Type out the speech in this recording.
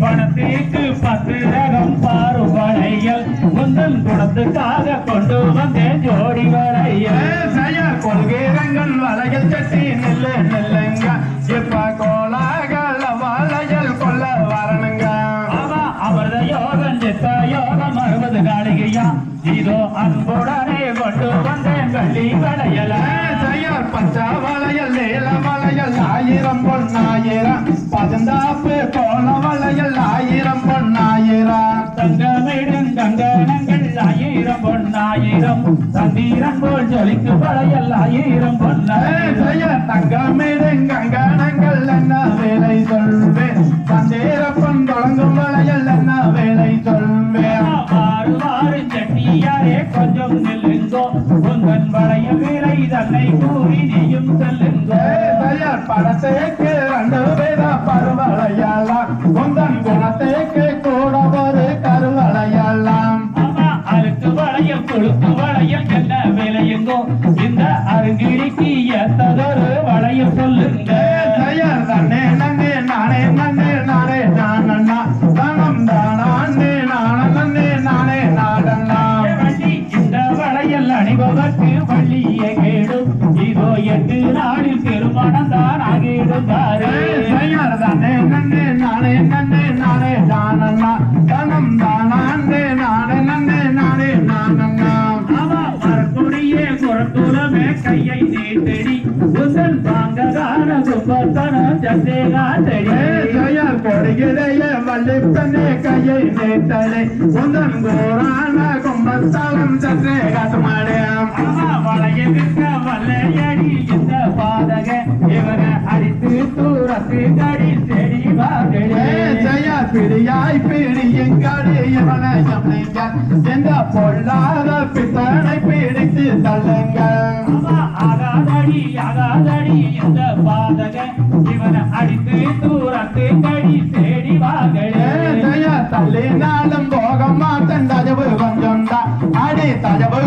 பணத்திற்கு 10 ரகம் பாரு வளையல் முந்தன் குணத்துக்காக கொண்டு வந்தேன் ஜோடி வளையல் கொள்கிறங்கள் வளையல் சட்டி நெல்லு நெல்லுங்க இப்ப கோலாகல வளையல் கொல்ல வரணுங்க அமிர்த யோகம் சித்த யோகம் 60 காலிகையா இதோ அன்புடனே கொண்டு வந்தேன் வெள்ளி வளையல் பச்சை வளையல் நீல வளையல் 1000 பொன்னாயிரம் பதந்தாப்பு கோல வளையல் 1000 பொன்னாயிரம் தங்கமிடும் கங்கணங்கள் 1000 பொன்னாயிரம் தந்தீரம் போல் ஜொலிக்கு வளையல் 1000 பொன்னாயிரம் தங்கமிடும் கங்கணங்கள் என்ன வேலை சொல்வேன் தந்தீரப்பன் தொடங்கும் வளையல் என்ன வேலை சொல்வேன் வாரு வாரு செட்டியாரே கொஞ்சம் நில்லுங்கோ உங்கள் வளையல் வேலை தன்னை கூறி நீயும் செல்லுங்கோ படத்தேக்கு 2 பேரா பருவளையலாம் உந்தன் குணத்தேக்கு கூட ஒரு கருவளையலாம் அழுக்கு வளையல் கொழுக்கு வளையல் என்ன விலையுங்கோ இந்த அருங்கிடிக்கு எத்ததொரு வளையல் சொல்லுங்க தன்னே நன்னே நானே நன்னே நானே நானண்ணா தனம் தானே நானே நானே நாடண்ணா இந்த வளையல் அணிபவர்க்கு வள்ளியே கேடும் இதோ 8 நாளில் திருமணம் தான் ஆகிடுவாரு தன்னே நன்னே நானே நன்னே நானே நானண்ணா தனம் தானே நானே நன்னே நானே நானண்ணா மரக்குடியே குரத்துலமே கையை நீட்டடி உசல் பாங்ககான கும்பத்தன சந்தேகாத்தடி கொடிகிடைய வள்ளிப்பனே கையை நீட்டலை உந்தன் கோரான கும்பத்தலம் சற்றே காட்டுமாடியாம் வளையலுக்க வல்லையடி இந்த பாதக இவனை அடித்து தூரத்து கடி செடி பிடியாய் பிடியுங்கடி இவனையும் நீங்கள் எந்த பொல்லாத பித்தனை பிடித்து தள்ளுங்கள் ஆகாதடி இந்த பாதக இவனை அடித்து தூரத்து கடி செடி தள்ளினாலும் போக மாட்டேன் தஜவு கொஞ்சம் தான் அடி தஜவு